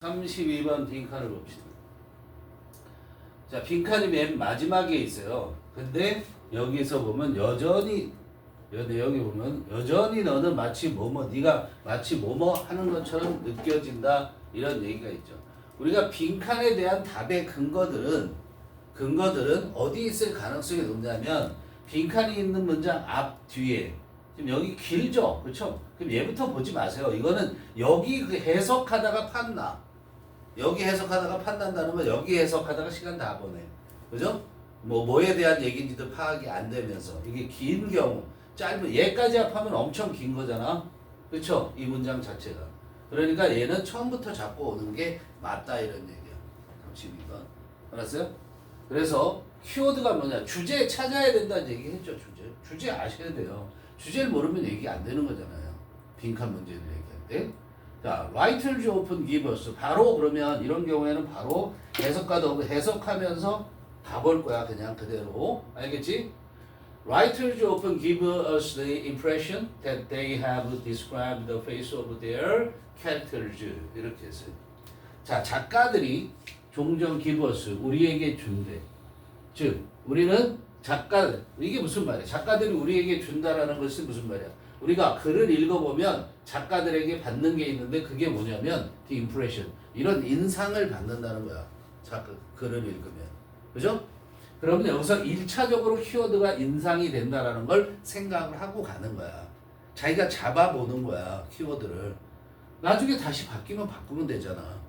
32번 빈칸을 봅시다. 자, 빈칸이 맨 마지막에 있어요. 근데 여기서 보면 여전히 여기 보면 여전히 너는 마치 네가 마치 뭐뭐 하는 것처럼 느껴진다 이런 얘기가 있죠. 우리가 빈칸에 대한 답의 근거들은 어디 있을 가능성이 높냐면 빈칸이 있는 문장 앞 뒤에 지금 여기 길죠, 그렇죠? 그럼 얘부터 보지 마세요. 이거는 여기 해석하다가 판나. 여기 해석하다가 판단다는 건 여기 해석하다가 시간 다 보내. 그죠? 뭐에 대한 얘기인지도 파악이 안 되면서 이게 긴 경우 짧은 얘까지 합하면 엄청 긴 거잖아. 그쵸? 이 문장 자체가. 그러니까 얘는 처음부터 잡고 오는 게 맞다 이런 얘기야. 32번. 알았어요? 그래서 키워드가 뭐냐? 주제 찾아야 된다는 얘기 했죠. 주제 아셔야 돼요. 주제를 모르면 얘기 안 되는 거잖아요. 빈칸 문제를 얘기할 때. 자, writer's often give us. 바로 그러면 이런 경우에는 바로 해석가도 해석하면서 다 볼 거야. 그냥 그대로. 알겠지? Writers often give us the impression that they have described the face of their characters. 이렇게 했어요. 자, 작가들이 종종 give us, 우리에게 준대. 즉, 우리는 이게 무슨 말이야? 작가들이 우리에게 준다라는 것이 무슨 말이야? 우리가 글을 읽어보면 작가들에게 받는 게 있는데 그게 뭐냐면 the impression, 이런 인상을 받는다는 거야. 글을 읽으면. 그죠? 그러면 여기서 1차적으로 키워드가 인상이 된다라는 걸 생각을 하고 가는 거야. 자기가 잡아보는 거야, 키워드를. 나중에 다시 바꾸면 되잖아.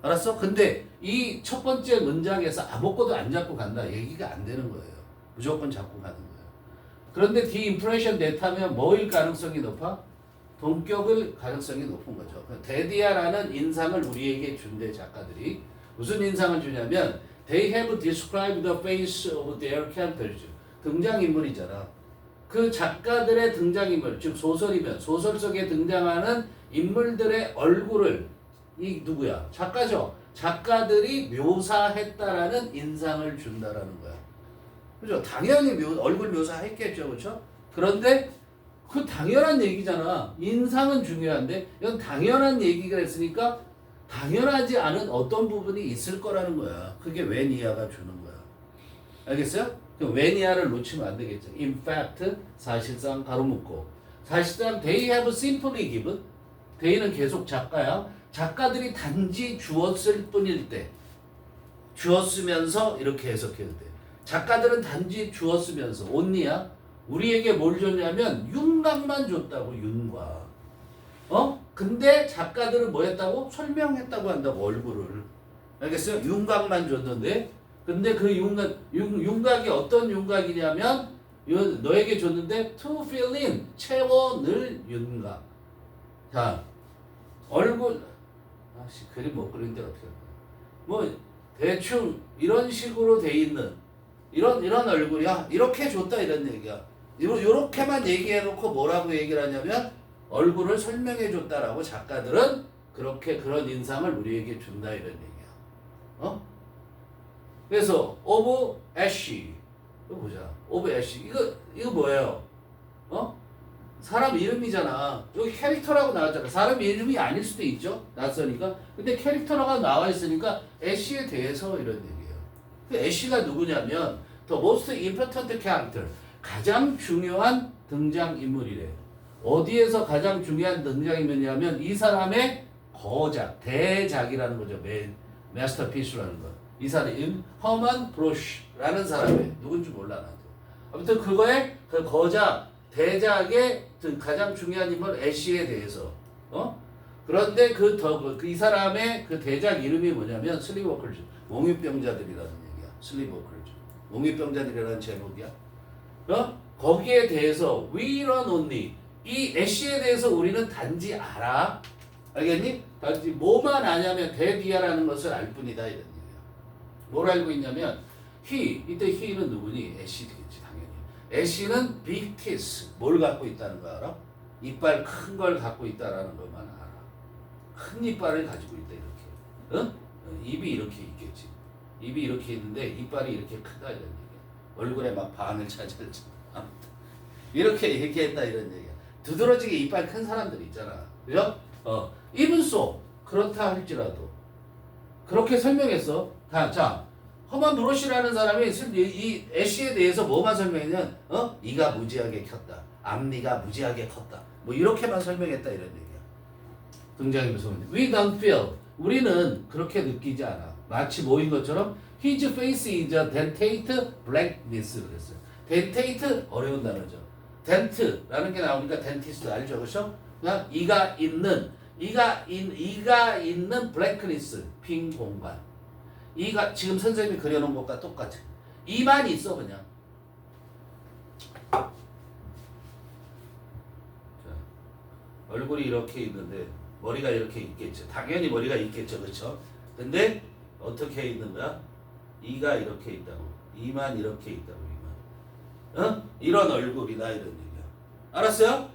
알았어? 근데 이 첫 번째 문장에서 아무것도 안 잡고 간다. 얘기가 안 되는 거예요. 무조건 잡고 가는 거예요. 그런데 the impression that 하면 뭐일 가능성이 높아? 동격일 가능성이 높은 거죠. 데디아라는 인상을 우리에게 준대, 작가들이. 무슨 인상을 주냐면 they have described the face of their characters. 등장인물이잖아. 그 작가들의 등장인물, 즉 소설이면 소설 속에 등장하는 인물들의 얼굴을 이 누구야? 작가죠. 작가들이 묘사했다라는 인상을 준다라는 거야. 그죠? 당연히 얼굴 묘사했겠죠, 그렇죠? 그런데 그 당연한 얘기잖아. 인상은 중요한데 이건 당연한 얘기가 있으니까 당연하지 않은 어떤 부분이 있을 거라는 거야. 그게 웬이야가 주는 거야. 알겠어요? 그럼 웬이야를 놓치면 안 되겠죠. In fact, 사실상 가로 묶고. 사실상 they have simply given. they는 계속 작가야. 작가들이 단지 주었을 뿐일 때, 주었으면서 이렇게 해석해도 돼. 작가들은 단지 주었으면서 only야. 우리에게 뭘 줬냐면 윤곽만 줬다고, 윤곽. 근데 작가들은 뭐 했다고? 설명했다고 한다고, 얼굴을. 알겠어요? 윤곽만 줬는데, 근데 그 윤곽이 어떤 윤곽이냐면, 너에게 줬는데, to fill in, 채워 넣을 윤곽. 자, 얼굴, 그림 못 그리는데 어떻게 할까? 대충 이런 식으로 돼 있는, 이런 얼굴이야. 이렇게 줬다, 이런 얘기야. 요렇게만 얘기해놓고 뭐라고 얘기를 하냐면, 얼굴을 설명해 줬다라고 작가들은 그런 인상을 우리에게 준다 이런 얘기야. 그래서 of Ash, 이거 보자. of Ash, 이거 뭐예요? 사람 이름이잖아. 여기 캐릭터라고 나왔잖아. 사람 이름이 아닐 수도 있죠, 낯서니까. 근데 캐릭터라고 나와 있으니까 애쉬에 대해서 이런 얘기예요. 그 애쉬가 누구냐면 the most important character, 가장 중요한 등장인물이래. 어디에서 가장 중요한 등장인물이냐면 이 사람의 거작, 대작이라는 거죠. 마스터피스라는 거. 이 사람이 허먼 브로쉬라는 사람이 누군지 몰라 나도. 아무튼 그거의 그 거작, 대작의 가장 중요한 인물 애쉬에 대해서. 그런데 이 사람의 그 대작 이름이 뭐냐면 슬립워커즈, 몽유병자들이라는 얘기야. 슬립워커즈, 몽유병자들이라는 제목이야. 거기에 대해서 we learn only, 이 애쉬에 대해서 우리는 단지 알아. 알겠니? 단지 뭐만 아냐면 데디아라는 것을 알 뿐이다 이런 얘기야. 뭘 알고 있냐면 이때 he는 누구니? 애쉬 되겠지 당연히. 애쉬는 big teeth, 뭘 갖고 있다는 거 알아? 이빨 큰 걸 갖고 있다라는 것만 알아. 큰 이빨을 가지고 있다 이렇게. 입이 이렇게 있겠지. 입이 이렇게 있는데 이빨이 이렇게 크다 이런 얘기야. 얼굴에 막 반을 차지했지. 이렇게 얘기했다 이런 얘기야. 두드러지게 이빨 큰 사람들 있잖아. 그죠? even so, 그렇다 할지라도 그렇게 설명했어. 자, 허만 브로시라는 사람이 이 애쉬에 대해서 뭐만 설명했냐면 이가 무지하게 컸다. 앞니가 무지하게 컸다. 뭐 이렇게만 설명했다 이런 얘기야. 등장인물 소문. We don't feel. 우리는 그렇게 느끼지 않아. 마치 뭐인 것처럼 His face is a dentate blackness 그랬어요. dentate 어려운 단어죠. dent라는 게 나오니까 dentist 알죠, 그렇죠? 그냥 이가 있는 blackness 빈 공간. 이가 지금 선생님이 그려놓은 것과 똑같아. 이만 있어 그냥. 자, 얼굴이 이렇게 있는데 머리가 이렇게 있겠죠. 당연히 머리가 있겠죠, 그렇죠? 근데 어떻게 있는 거야? 이가 이렇게 있다고. 이만 이렇게 있다고. 이만. 이런 얼굴이다 이런 얘기야. 알았어요?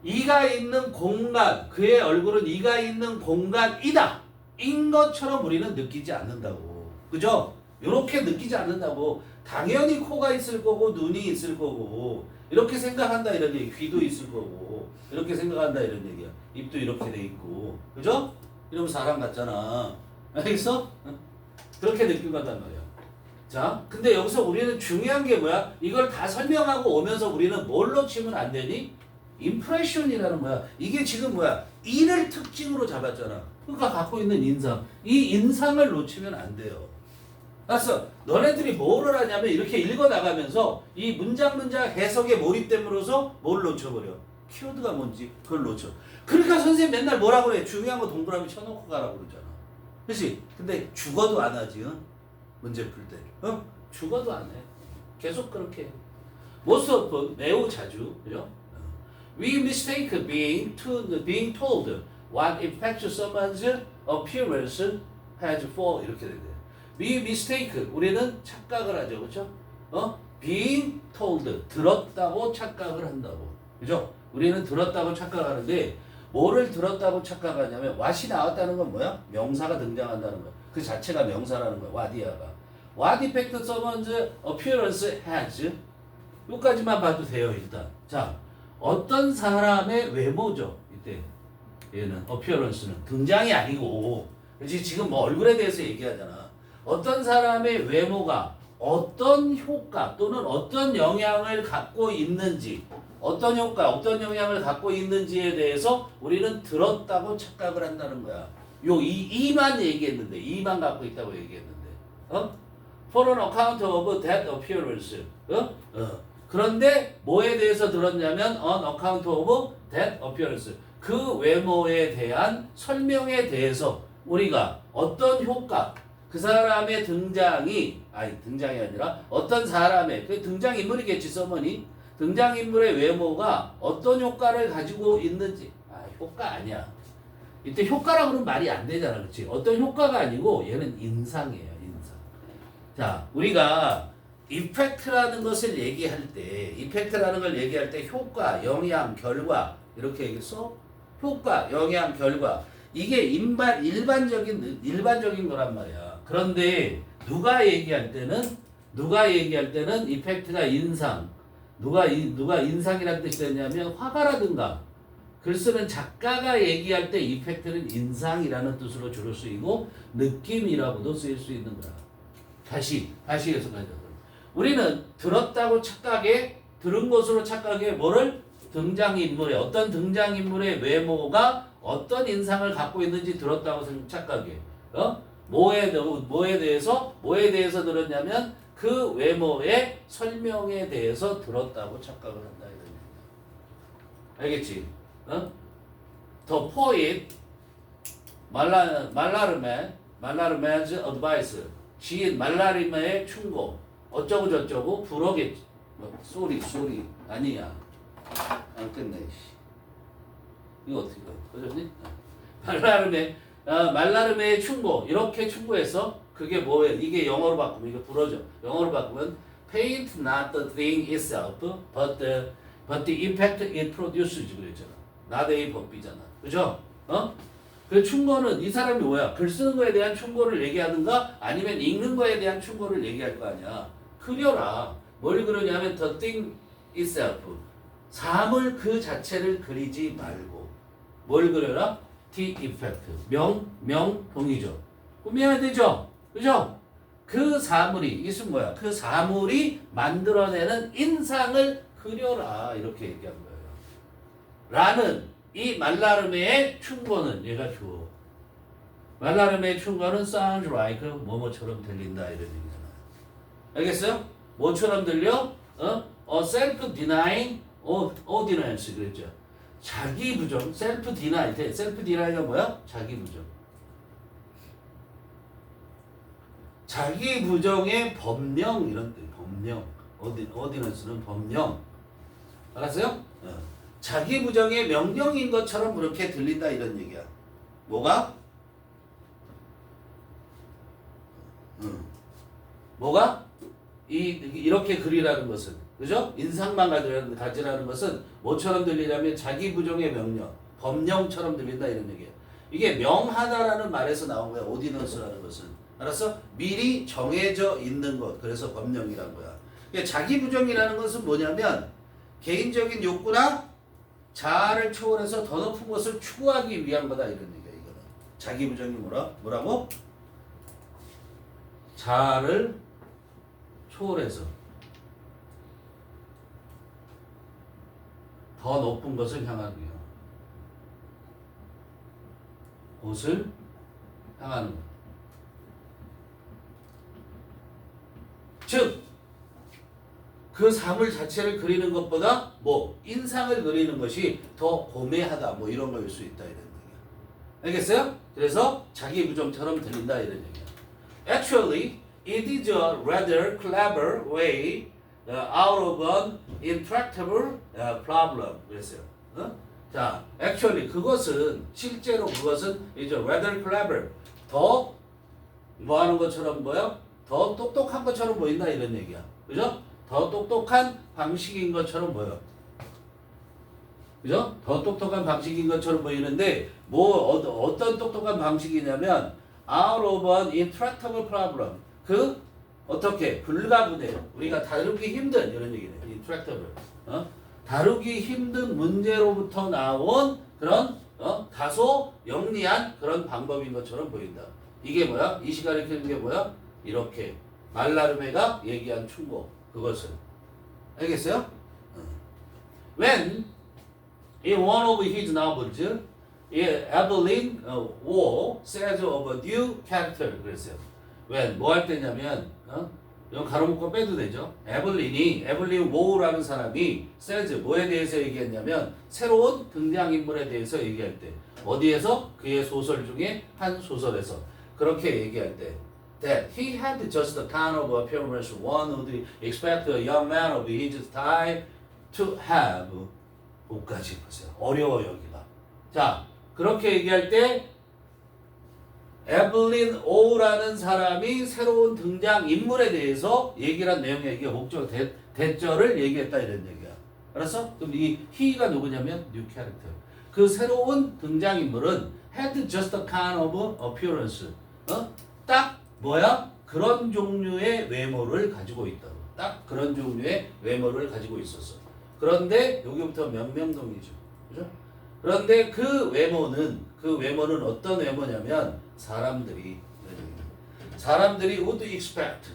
이가 있는 공간, 그의 얼굴은 이가 있는 공간이다. 인 것처럼 우리는 느끼지 않는다고. 그죠? 이렇게 느끼지 않는다고. 당연히 코가 있을 거고 눈이 있을 거고 이렇게 생각한다 이런 얘기. 귀도 있을 거고 이렇게 생각한다 이런 얘기야. 입도 이렇게 돼 있고. 그죠? 이러면 사람 같잖아. 알겠어? 그렇게 느끼고 간단 말이야. 자, 근데 여기서 우리는 중요한 게 뭐야? 이걸 다 설명하고 오면서 우리는 뭘 놓치면 안 되니? 임프레션이라는 거야. 이게 지금 뭐야? 이를 특징으로 잡았잖아. 그러니까 갖고 있는 인상. 이 인상을 놓치면 안 돼요. 알았어. 너네들이 뭐를 하냐면 이렇게 읽어나가면서 이 문장 해석에 몰입됨으로써 뭘 놓쳐버려? 키워드가 뭔지 그걸 놓쳐. 그러니까 선생님 맨날 뭐라 그래? 중요한 거 동그라미 쳐놓고 가라고 그러잖아. 그렇지? 근데 죽어도 안 하지. 문제 풀 때. 죽어도 안 해. 계속 그렇게 해. Most of, 매우 자주. 그죠? We mistake being told what effect someone's appearance has for 이렇게 되는데. We mistake 우리는 착각을 하죠, 그렇죠? being told 들었다고 착각을 한다고, 그죠? 우리는 들었다고 착각하는데 뭐를 들었다고 착각하냐면 what이 나왔다는 건 뭐야? 명사가 등장한다는 거야. 그 자체가 명사라는 거야. what이야가. What effect someone's appearance has 여기까지만 봐도 돼요 일단. 자. 어떤 사람의 외모죠. 이때 얘는 appearance는 등장이 아니고 그렇지 지금 뭐 얼굴에 대해서 얘기하잖아. 어떤 사람의 외모가 어떤 효과 또는 어떤 영향을 갖고 있는지 어떤 효과 어떤 영향을 갖고 있는지에 대해서 우리는 들었다고 착각을 한다는 거야. 이만 얘기했는데 이만 갖고 있다고 얘기했는데 for an account of that appearance 그런데 뭐에 대해서 들었냐면 on account of that appearance 그 외모에 대한 설명에 대해서 우리가 어떤 효과 그 사람의 등장이 아니라 어떤 사람의 그 등장인물이겠지 서머니 등장인물의 외모가 어떤 효과를 가지고 있는지 효과 아니야 이때 효과라고 그러면 말이 안 되잖아 그렇지 어떤 효과가 아니고 얘는 인상이에요 인상 자 우리가 이펙트라는 것을 얘기할 때 이펙트라는 걸 얘기할 때 효과, 영향, 결과 이렇게 얘기했어? 효과, 영향, 결과 이게 일반적인 거란 말이야. 그런데 누가 얘기할 때는 이펙트가 인상 누가 인상이라는 뜻이 되냐면 화가라든가 글 쓰는 작가가 얘기할 때 이펙트는 인상이라는 뜻으로 주로 쓰이고 느낌이라고도 쓰일 수 있는 거야. 다시 해석하자. 우리는 들었다고 착각해 들은 것으로 착각해 뭐를 어떤 등장인물의 외모가 어떤 인상을 갖고 있는지 들었다고 착각해. 뭐에 대해서 들었냐면 그 외모의 설명에 대해서 들었다고 착각을 한다 이런 얘기야. 알겠지? The poet 말라르메's advice 지인 말라르메의 충고 어쩌고 저쩌고 불어겠지. 소리 아니야. 안 끝내. 이거 어떻게 그러니? 말라름의 충고 이렇게 충고해서 그게 뭐예요? 이게 영어로 바꾸면 이게 불어죠. 영어로 바꾸면 paint not the thing itself but the impact it produces 그랬잖아. not a 법비잖아. 그죠? 그 충고는 이 사람이 뭐야? 글 쓰는 거에 대한 충고를 얘기하든가 아니면 읽는 거에 대한 충고를 얘기할 거 아니야. 그려라. 뭘 그러냐면 the thing itself. 사물 그 자체를 그리지 말고 뭘 그려라? the effect. 명동이죠. 꾸며야 되죠. 그죠? 그 사물이 있으면 뭐야? 그 사물이 만들어내는 인상을 그려라 이렇게 얘기한 거예요. 라는 이 말라름의 충고는 얘가 주어. 말라름의 충고는 sounds like 뭐뭐처럼 들린다 이런 얘기잖아. 알겠어요? 뭐처럼 들려? self-denying ordinance 그랬죠. 자기 부정, self-deny. self-deny가 뭐야? 자기 부정. 자기 부정의 법령 이런 뜻. 법령. ordinance는 법령. 알았어요? 자기 부정의 명령인 것처럼 그렇게 들린다 이런 얘기야. 뭐가? 뭐가? 이렇게 그리라는 것은, 그죠? 인상만 가지라는 것은 뭐처럼 들리냐면 자기 부정의 명령, 법령처럼 들린다 이런 얘기야. 이게 명하다라는 말에서 나온 거야. 오디넌스라는 것은. 알았어? 미리 정해져 있는 것. 그래서 법령이란 거야. 그러니까 자기 부정이라는 것은 뭐냐면 개인적인 욕구나 자아를 초월해서 더 높은 것을 추구하기 위한 거다 이런 얘기야. 이거는 자기 부정이 뭐라고? 자아를 초월해서 더 높은 것을 향하기 위한 곳을 향하는 것. 즉, 그 사물 자체를 그리는 것보다 인상을 그리는 것이 더 고매하다 이런 거일 수 있다 이런 얘기야. 알겠어요? 그래서 자기 부정처럼 들린다 이런 얘기야. Actually, it is a rather clever way out of an intractable problem. 그랬어요. 자, actually 실제로 그것은 is a rather clever. 더 하는 것처럼 더 똑똑한 것처럼 보인다 이런 얘기야. 그죠? 더 똑똑한 방식인 것처럼 보여. 그죠? 더 똑똑한 방식인 것처럼 보이는데 어떤 똑똑한 방식이냐면 out of an intractable problem. 어떻게 불가분해 우리가 다루기 힘든 이런 얘기네. intractable. 다루기 힘든 문제로부터 나온 그런 다소 영리한 그런 방법인 것처럼 보인다. 이게 뭐야? 이 시간에 키는 게 뭐야? 이렇게 말라르메가 얘기한 충고 그것은 알겠어요? When in one of his novels, Evelyn Waugh says of a new character 그랬어요. When 뭐 할 때냐면 이건 가로 묶고 빼도 되죠. 에블린 워우라는 사람이 says 뭐에 대해서 얘기했냐면 새로운 등장인물에 대해서 얘기할 때 어디에서? 그의 소설 중에 한 소설에서 그렇게 얘기할 때 that he had just the kind of appearance one would expect a young man of his time to have. 옷까지 보세요. 어려워 여기가. 자, 그렇게 얘기할 때 에블린 오우라는 사람이 새로운 등장 인물에 대해서 얘기를 한 내용이야. 이게 목적 대절을 얘기했다 이런 얘기야. 알았어? 그럼 이 he가 누구냐면 new character. 그 새로운 등장 인물은 had just a kind of appearance. 딱 그런 종류의 외모를 가지고 있다고. 딱 그런 종류의 외모를 가지고 있었어. 그런데 여기부터 명명동이죠. 그죠? 그런데 그 외모는 어떤 외모냐면 사람들이 would expect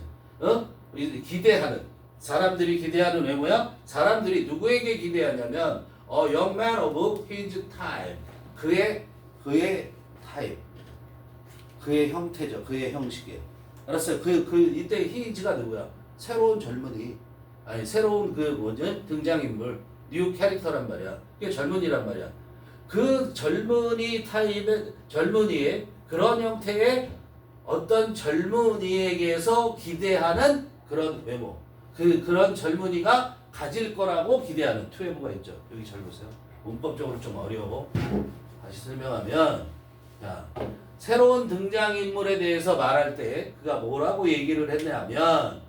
기대하는 사람들이 기대하는 외모야. 사람들이 누구에게 기대하냐면 young man of his time 그의 타입 그의 형태죠. 그의 형식에. 알았어요. 이때 히즈가 누구야? 새로운 젊은이. 아니, 새로운 등장인물. 뉴 캐릭터란 말이야. 그게 젊은이란 말이야. 그 젊은이의 그런 형태의 어떤 젊은이에게서 기대하는 그런 외모. 그런 젊은이가 가질 거라고 기대하는 투에브가 있죠. 여기 잘 보세요. 문법적으로 좀 어려워. 다시 설명하면, 자. 새로운 등장인물에 대해서 말할 때 그가 뭐라고 얘기를 했냐면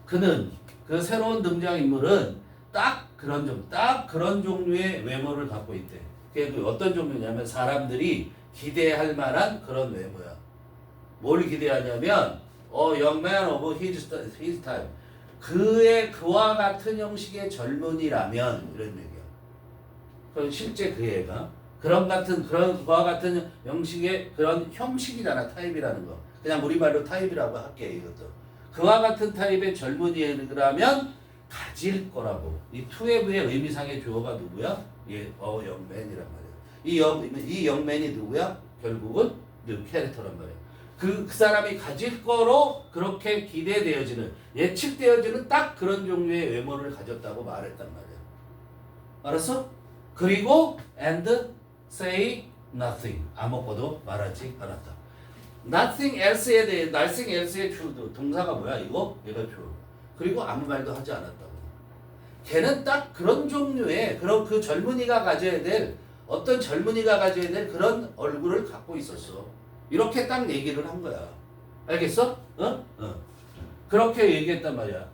그 새로운 등장인물은 딱 그런 종류의 외모를 갖고 있대. 그게 어떤 종류냐면 사람들이 기대할 만한 그런 외모야. 뭘 기대하냐면 young man of his time 그와 같은 형식의 젊은이라면 이런 얘기야. 그럼 실제 그 애가 그런 같은 그런 그와 같은 형식의 그런 형식이잖아. 타입이라는 거. 그냥 우리말로 타입이라고 할게 이것도. 그와 같은 타입의 젊은이라면 가질 거라고. 이 투에브의 의미상의 주어가 누구야? 예, 영맨이란 말이야. 이 영맨이 누구야? 결국은 그 캐릭터란 말이야. 그 사람이 가질 거로 그렇게 기대되어지는 예측되어지는 딱 그런 종류의 외모를 가졌다고 말했단 말이야. 알았어? 그리고 and say nothing. 아무것도 말하지 않았다. nothing else에 대해 nothing else의 동사가 뭐야 이거? 얘가 주. 그리고 아무 말도 하지 않았다고. 걔는 딱 그런 종류의 그런 그 젊은이가 가져야 될 어떤 젊은이가 가져야 될 그런 얼굴을 갖고 있었어. 이렇게 딱 얘기를 한 거야. 알겠어? 그렇게 얘기했단 말이야.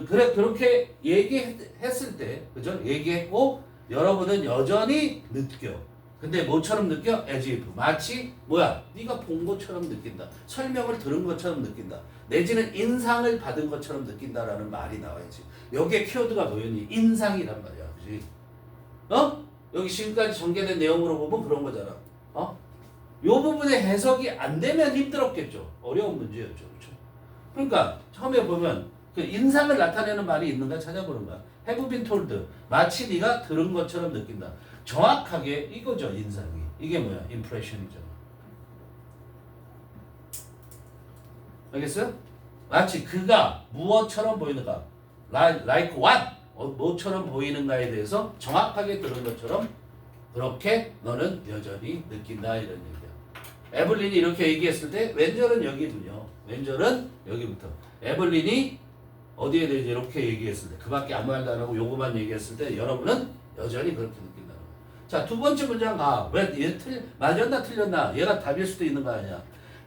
그래 그렇게 얘기했을 때, 그죠? 얘기했고 여러분은 여전히 느껴. 근데 뭐처럼 느껴? as if. 마치 뭐야? 네가 본 것처럼 느낀다. 설명을 들은 것처럼 느낀다. 내지는 인상을 받은 것처럼 느낀다라는 말이 나와야지. 여기에 키워드가 뭐였니? 인상이란 말이야. 그지? 여기 지금까지 전개된 내용으로 보면 그런 거잖아. 요 부분의 해석이 안 되면 힘들었겠죠. 어려운 문제였죠. 그렇죠? 그러니까 처음에 보면 그 인상을 나타내는 말이 있는가 찾아보는 거야. have been told. 마치 네가 들은 것처럼 느낀다. 정확하게 이거죠. 인상이. 이게 뭐야? impression이죠. 알겠어요? 마치 그가 무엇처럼 보이는가? like what? 뭐처럼 보이는가에 대해서 정확하게 들은 것처럼 그렇게 너는 여전히 느낀다 이런 얘기야. 에블린이 이렇게 얘기했을 때 왼절은 여기군요. 왼절은 여기부터. 에블린이 어디에 대해서 이렇게 얘기했을 때 그밖에 아무 말도 안 하고 요거만 얘기했을 때 여러분은 여전히 그렇게 느낀다는 거야. 자, 두 번째 문장 가. 왜 얘 맞았나 틀렸나? 얘가 답일 수도 있는 거 아니야.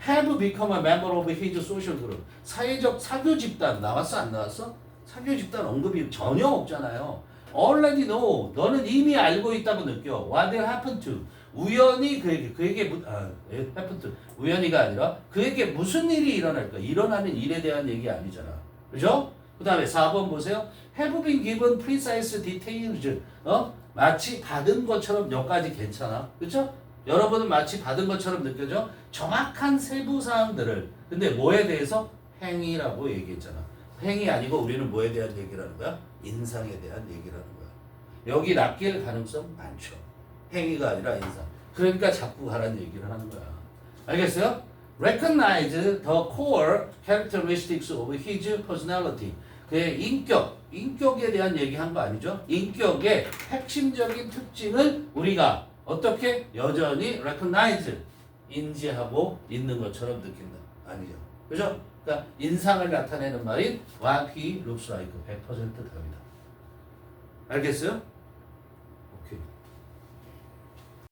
Have become a member of his social group. 사회적 사교 집단 나왔어 안 나왔어? 사교 집단 언급이 전혀 없잖아요. Already know. 너는 이미 알고 있다고 느껴. What happened to. 우연히 그에게 happen to. 우연히가 아니라 그에게 무슨 일이 일어날까? 일어나는 일에 대한 얘기 아니잖아. 그죠? 그 다음에 4번 보세요. Have been given precise details. 마치 받은 것처럼 몇 가지 괜찮아. 그쵸? 여러분은 마치 받은 것처럼 느껴져? 정확한 세부 사항들을. 근데 뭐에 대해서? 행위라고 얘기했잖아. 행위 아니고 우리는 뭐에 대한 얘기를 하는 거야? 인상에 대한 얘기를 하는 거야. 여기 낚일 가능성 많죠. 행위가 아니라 인상. 그러니까 자꾸 가라는 얘기를 하는 거야. 알겠어요? Recognize the core characteristics of his personality. 그의 인격에 대한 얘기한 거 아니죠? 인격의 핵심적인 특징을 우리가 어떻게 여전히 recognize, 인지하고 있는 것처럼 느낀다. 아니죠. 그죠? 그러니까 인상을 나타내는 말인 what he looks like 100% 답이다. 알겠어요?